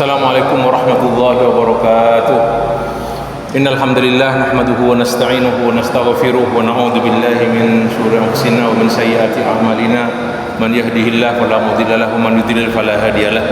Assalamualaikum warahmatullahi wabarakatuh. Innal hamdalillah nahmaduhu wa nasta'inuhu wa nastaghfiruh wa na'udzu billahi min shururi anfusina wa min sayyiati a'malina. Man yahdihillahu fala mudilla lahu wa man yudlil fala hadiyalah.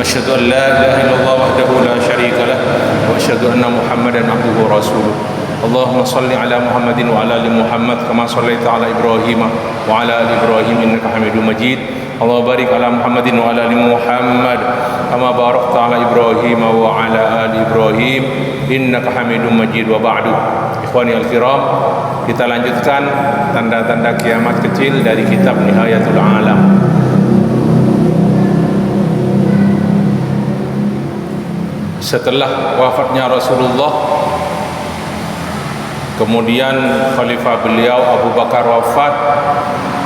Asyhadu an la ilaha illallah wahdahu la syarika lah wa asyhadu anna Muhammadan abduhu wa rasuluh. Allahumma salli ala Muhammadin wa ala ali Muhammad kama shallaita ala Ibrahim wa ala ali Ibrahim innaka Hamidum Majid. Allahumma barik ala Muhammadin wa ala ali Muhammad kama barakta ala Ibrahim wa ala ali Ibrahim innaka Hamidum Majid. Wa ba'du. Ikhwani al-kiram, kita lanjutkan tanda-tanda kiamat kecil dari kitab Nihayatul Alam. Setelah wafatnya Rasulullah, kemudian khalifah beliau Abu Bakar wafat,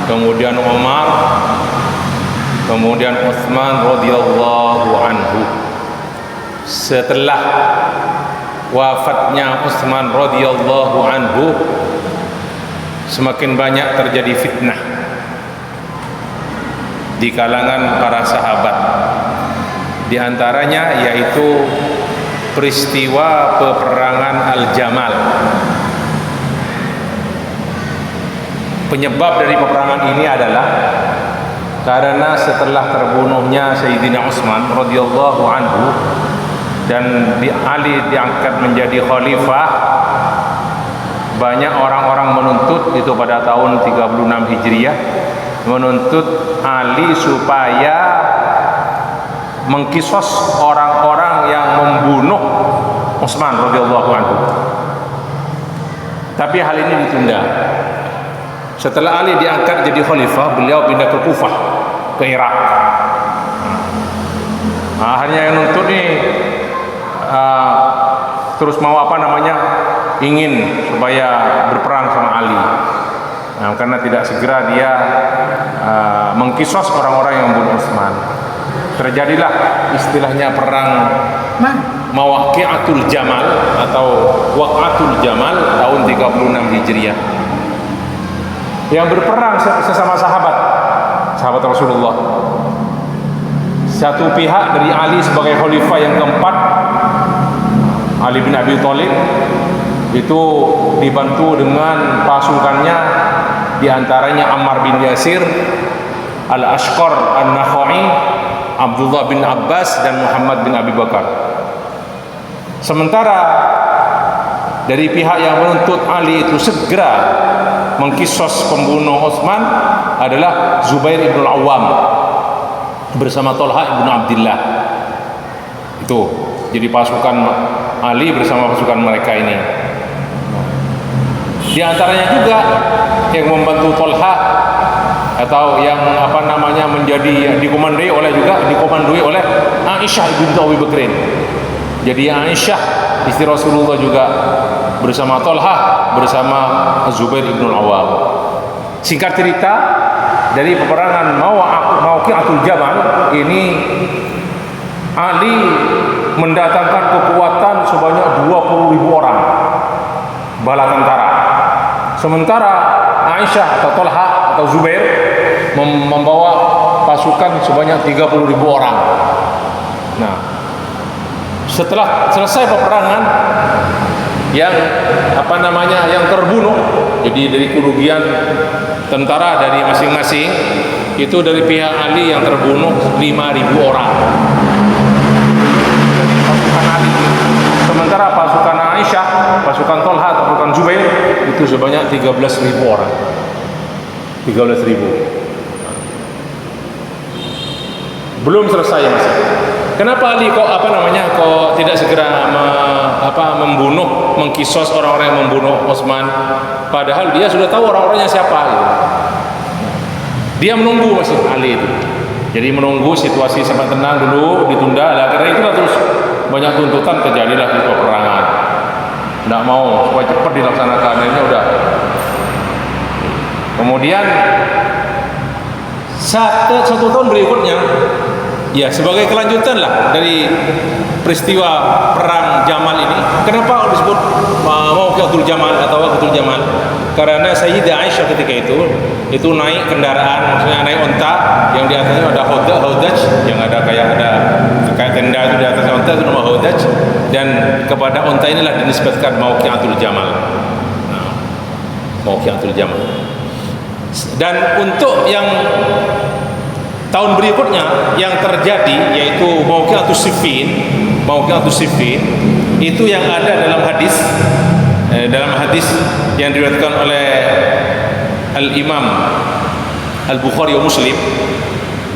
kemudian Umar, kemudian Utsman radhiyallahu anhu. Setelah wafatnya Utsman radhiyallahu anhu, semakin banyak terjadi fitnah di kalangan para sahabat. Di antaranya yaitu peristiwa peperangan Al-Jamal. Penyebab dari peperangan ini adalah karena setelah terbunuhnya Sayyidina Utsman radhiyallahu anhu dan Ali diangkat menjadi khalifah, banyak orang-orang menuntut, itu pada tahun 36 Hijriah, menuntut Ali supaya mengkisos orang-orang yang membunuh Utsman radhiyallahu anhu. Tapi hal ini ditunda. Setelah Ali diangkat jadi khalifah, beliau pindah ke Kufah, ke Irak. Akhirnya yang nuntut nih terus mau ingin supaya berperang sama Ali. Karena tidak segera dia mengkisos orang-orang yang membunuh Utsman. Terjadilah istilahnya perang Mawaqi'atul Jamal atau Waq'atul Jamal tahun 36 Hijriah. Yang berperang sesama sahabat Rasulullah. Satu pihak dari Ali sebagai khalifah yang keempat, Ali bin Abi Thalib, itu dibantu dengan pasukannya, diantaranya Ammar bin Yasir, Al-Ashqar An-Nakhai, Abdullah bin Abbas, dan Muhammad bin Abi Bakar. Sementara dari pihak yang menuntut Ali itu segera mengkisos pembunuh Utsman adalah Zubair ibn Al-Awwam bersama Thalha ibn Abdillah. Itu jadi pasukan Ali bersama pasukan mereka ini. Di antaranya juga yang membantu Thalha atau yang menjadi dikomandoi oleh Aisyah binti Abi Bakrin. Jadi Aisyah istri Rasulullah juga bersama Thalha bersama Zubair ibn Al-Awwam. Singkat cerita, dari peperangan Mawaqi'atul Jamal ini Ali mendatangkan kekuatan sebanyak 20.000 orang bala tentara. Sementara Aisyah atau Thalha atau Zubair membawa pasukan sebanyak 30.000 orang. Nah, setelah selesai peperangan yang terbunuh, jadi dari kerugian tentara dari masing-masing itu dari pihak Ali yang terbunuh 5.000 orang. Pasukan Ali. Sementara pasukan Aisyah, pasukan Thalha, pasukan Zubair itu sebanyak 13.000 orang. 13.000. Belum selesai masih. Kenapa Ali kok tidak segera mengkisos orang-orang yang membunuh Utsman, padahal dia sudah tahu orang-orangnya siapa gitu. Dia menunggu masih Ali itu. Jadi menunggu situasi sampai tenang dulu, ditunda. Karena itu terus banyak tuntutan, terjadilah peperangan. Tidak mau supaya cepat dilaksanakan, ini udah. Kemudian satu tahun berikutnya, ya sebagai kelanjutan lah dari peristiwa perang Jamal ini. Kenapa disebut Mawaqi'atul Jamal atau Waqtul Jamal? Karena Sayyidah Aisyah ketika itu naik kendaraan, maksudnya naik unta yang di atasnya ada hodaj, yang ada kayak ada kayak tenda itu di atas unta itu nama Hudaj, dan kepada unta inilah dinisbatkan Mauqi'atul Jamal. Nah, Mauqi'atul Jamal. Dan untuk yang tahun berikutnya yang terjadi yaitu Mauqi'atus Siffin, itu yang ada dalam hadis yang diriwayatkan oleh Al-Imam Al-Bukhari wa Muslim.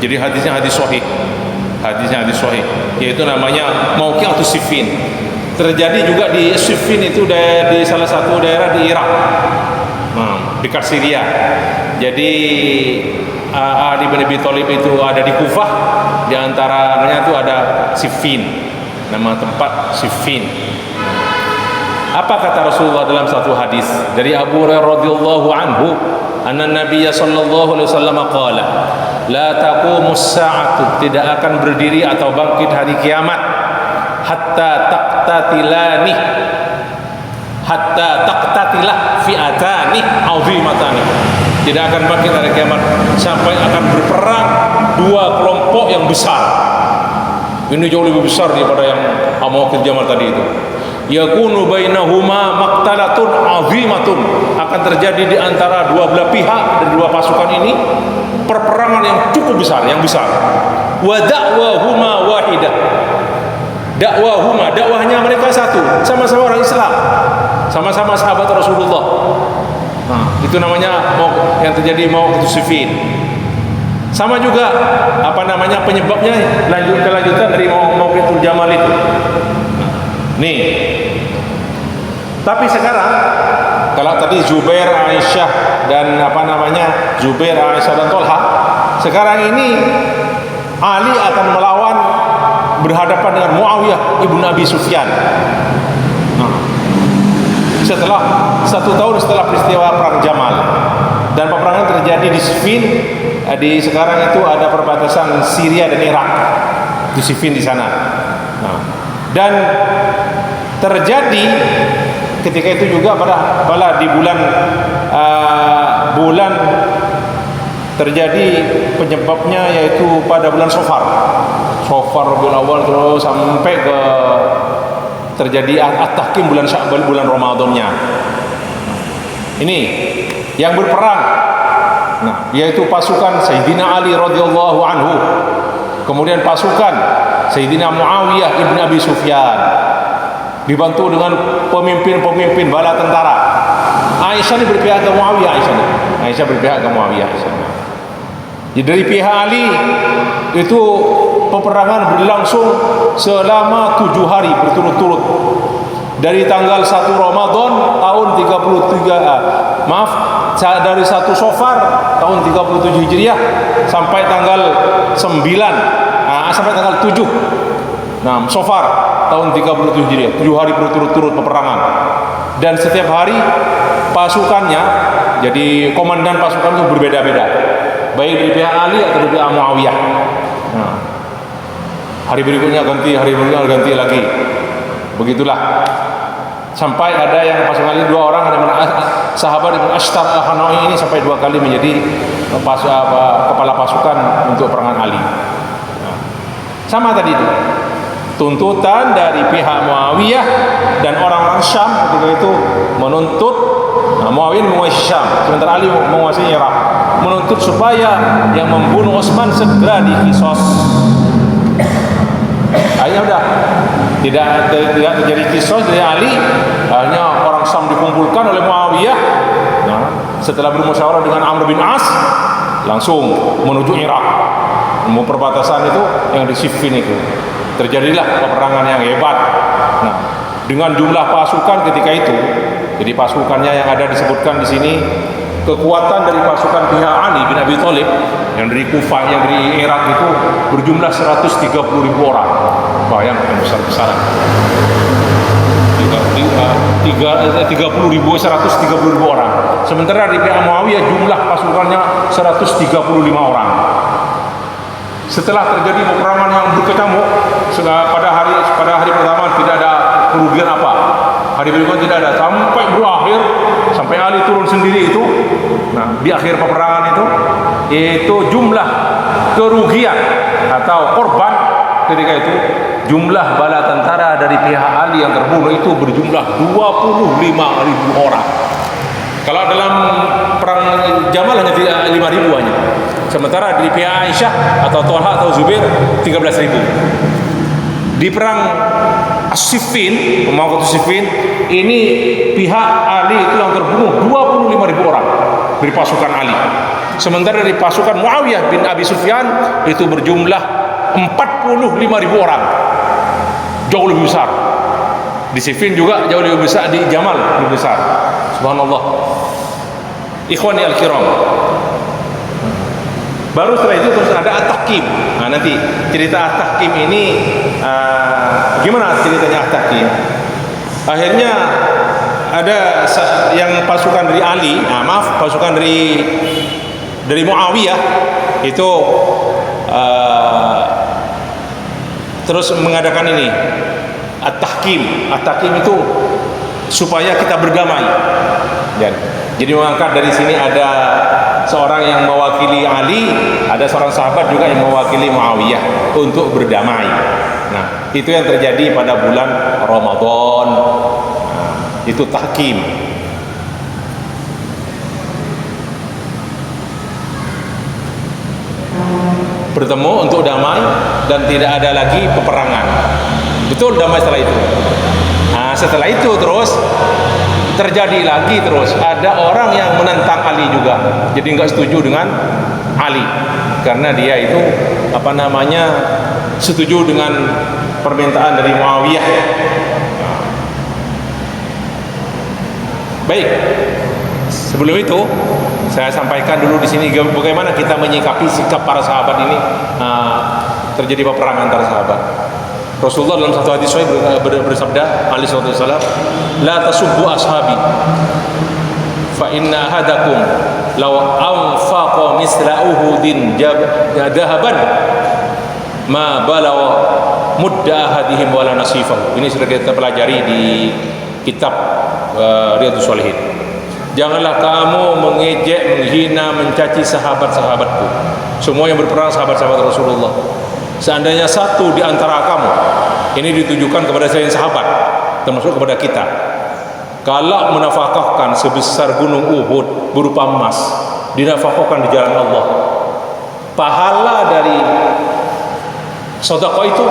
Jadi hadisnya hadis sahih, yaitu namanya Mauqi'atus Siffin. Terjadi juga di Siffin itu di salah satu daerah di Irak, dekat Syria. Jadi Ali bin Abi Thalib itu ada di Kufah, di antaranya itu ada Siffin, nama tempat Siffin. Apa kata Rasulullah dalam satu hadis dari Abu Hurairah radhiyallahu anhu, anna Nabiy sallallahu alaihi wasallam qala, la taqumus sa'atu, tidak akan berdiri atau bangkit hari kiamat hatta taqtatilah fi'atani 'azimatani. Tidak akan bangkit hari kiamat sampai akan berperang dua kelompok yang besar. Ini jauh lebih besar daripada yang Mauqi'atul Jamal tadi itu. Yakunu bainahuma maqtalatun 'azimatun, akan terjadi di antara dua belah pihak dari dua pasukan ini perperangan yang cukup besar, yang besar. Wa da'wahuma wahidah. Dakwahnya mereka satu, sama-sama orang Islam, sama-sama sahabat Rasulullah. Nah, itu namanya yang terjadi Mauqi'atus Siffin. Sama juga penyebabnya kelanjutan dari Mauqi'atul Jamal itu. Nih. Tapi sekarang kalau tadi Zubair, Aisyah dan Zubair, Aisyah dan Tolha, sekarang ini Ali akan melawan, berhadapan dengan Muawiyah ibn Abi Sufyan. Setelah 1 tahun setelah peristiwa perang Jamal, dan peperangan terjadi di Siffin. Sekarang itu ada perbatasan Syria dan Irak, di Siffin di sana. Dan terjadi ketika itu juga pada di bulan terjadi penyebabnya, yaitu pada bulan Safar Rabiul Awal, terus sampai ke terjadi At-Tahkim bulan Sya'ban, bulan Ramadannya. Ini yang berperang, yaitu pasukan Sayyidina Ali radhiyallahu anhu, kemudian pasukan Sayyidina Muawiyah ibn Abi Sufyan, dibantu dengan pemimpin bala tentara. Aisyah ini berpihak ke Muawiyah. Aisyah berpihak ke Muawiyah. Jadi dari pihak Ali itu peperangan berlangsung selama 7 hari berturut-turut, dari tanggal 1 Ramadan tahun 1 Safar tahun 37 Hijriah sampai tanggal 7 Safar tahun 37 Hijriah. 7 hari berturut-turut peperangan, dan setiap hari pasukannya, jadi komandan pasukan itu berbeda-beda, baik dari pihak Ali atau dari pihak Muawiyah. Hari berikutnya ganti, hari berikutnya ganti lagi. Begitulah sampai ada yang pasukan Ali 2 orang, ada sahabat Ibn Ashtar Al-Hanoi ini sampai 2 kali menjadi kepala pasukan untuk perangan Ali. Sama tadi itu tuntutan dari pihak Muawiyah dan orang-orang Syam ketika itu menuntut, Muawiyah menguasai Syam, sementara Ali menguasai Irak, menuntut supaya yang membunuh Utsman segera dikisos. Akhirnya udah tidak terjadi kisos dari Ali. Hanya orang Syam dikumpulkan oleh Muawiyah. Setelah bermusyawarah dengan Amr bin As, langsung menuju Irak, mau perbatasan itu yang di Siffin itu. Terjadilah peperangan yang hebat. Dengan jumlah pasukan ketika itu, jadi pasukannya yang ada disebutkan di sini, kekuatan dari pasukan pihak Ali bin Abi Thalib yang dari Kufah, yang dari Irak itu berjumlah 130.000 orang. Bayangkan besar-besaran. 130.000 orang. Sementara di pihak Muawiyah jumlah pasukannya 135 orang. Setelah terjadi peperangan yang berkecamuk, pada hari pertama tidak ada kerugian apa, hari berikutnya tidak ada, sampai berakhir, sampai Ali turun sendiri itu. Di akhir peperangan itu jumlah kerugian atau korban ketika itu jumlah bala tentara dari pihak Ali yang terbunuh itu berjumlah 25.000 orang. Kalau dalam perang Jamal hanya 5.000 hanya. Sementara di pihak Aisyah atau Thalha atau Zubair 13.000. Di perang As-Siffin, Mauqatus Siffin, ini pihak Ali itu yang terbunuh 25.000 orang dari pasukan Ali. Sementara dari pasukan Muawiyah bin Abi Sufyan itu berjumlah 45.000 orang. Jauh lebih besar. Di Siffin juga jauh lebih besar, di Jamal lebih besar. Subhanallah. Ikhwani al-kiram. Baru setelah itu terus ada At-Tahkim. Nah, nanti cerita At-Tahkim ini gimana ceritanya At-Tahkim? Akhirnya ada yang pasukan dari Ali, pasukan dari Muawiyah itu terus mengadakan ini At-Tahkim. At-Tahkim itu supaya kita berdamai. Jadi mengangkat dari sini ada seorang yang mewakili Ali, ada seorang sahabat juga yang mewakili Muawiyah untuk berdamai. Nah, itu yang terjadi pada bulan Ramadan. Nah, itu tahkim. Bertemu untuk damai dan tidak ada lagi peperangan. Betul, damai setelah itu. Nah, setelah itu terus terjadi lagi, terus ada orang yang menentang Ali juga, jadi nggak setuju dengan Ali karena dia itu setuju dengan permintaan dari Muawiyah. Baik, sebelum itu saya sampaikan dulu di sini bagaimana kita menyikapi sikap para sahabat ini. Terjadi peperangan antara sahabat. Rasulullah dalam satu hadis sahih bersabda alaihi wasallam, la tasubbu ashabi fa inna ahadakum law anfaqa misla uhudin dhahaban ma balagha mudda ahadihim wala nasifahu. Ini sudah kita pelajari di kitab Riyadhus Shalihin. Janganlah kamu mengejek, menghina, mencaci sahabat-sahabatku. Semua yang berperang sahabat-sahabat Rasulullah. Seandainya satu di antara kamu, ini ditujukan kepada selain sahabat, termasuk kepada kita, kalau menafkahkan sebesar gunung Uhud berupa emas, dinafkahkan di jalan Allah, pahala dari sedekah itu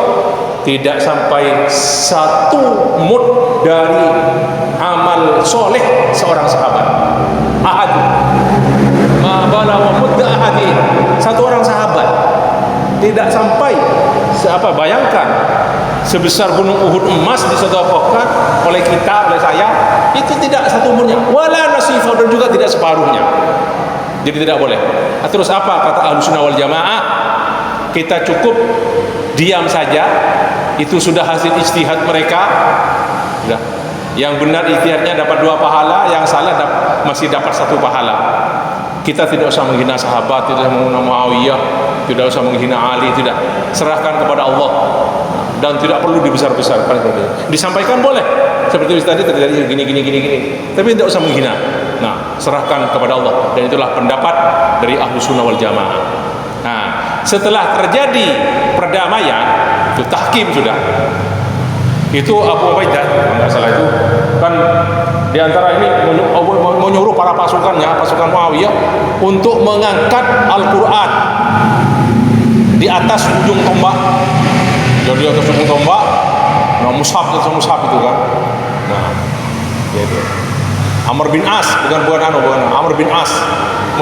tidak sampai 1 mud dari amal soleh seorang sahabat. Ahad ma balagha mudda ahadi, satu orang sahabat tidak sampai bayangkan sebesar gunung Uhud emas disedekahkan oleh kita, oleh saya, itu tidak satu mudnya, wala nasifah, dan juga tidak separuhnya. Jadi tidak boleh. Terus apa kata Ahlussunnah wal Jamaah? Kita cukup diam saja, itu sudah hasil ijtihad mereka. Sudah. Yang benar ijtihadnya dapat 2 pahala, yang salah masih dapat 1 pahala. Kita tidak usah menghina sahabat, tidak usah menghina Muawiyah, tidak usah menghina Ali, tidak. Serahkan kepada Allah dan tidak perlu dibesar-besarkan. Disampaikan boleh, seperti tadi terjadi gini, tapi tidak usah menghina. Nah, serahkan kepada Allah, dan itulah pendapat dari Ahlussunnah wal Jamaah. Nah, setelah terjadi perdamaian, itu tahkim sudah. Itu Abu Ubaidah, nggak salah itu kan di antara ini menyuruh para pasukannya, pasukan Muawiyah, untuk mengangkat Al-Quran di atas ujung tombak. Jadi atas ujung tombak, nah mushaf itu kan. Nah, itu Amr bin As, bukan Amr bin As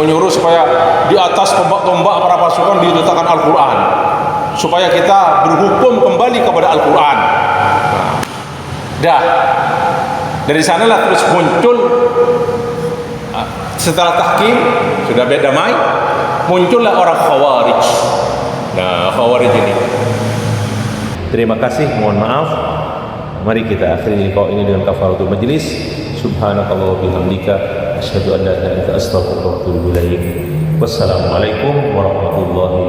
menyuruh supaya di atas tombak-tombak para pasukan diletakkan Al-Quran, supaya kita berhukum kembali kepada Al-Quran. Dah, dari sanalah terus muncul setelah tahkim sudah berdamai, muncullah orang Khawarij. Nah, Khawarij ini. Terima kasih, mohon maaf. Mari kita akhiri liqa ini dengan kafaratul majlis. Subhanakallah wa bihamdika asyhadu an la ilaha illa anta astaghfiruka wa atubu ilaik. Wassalamualaikum warahmatullahi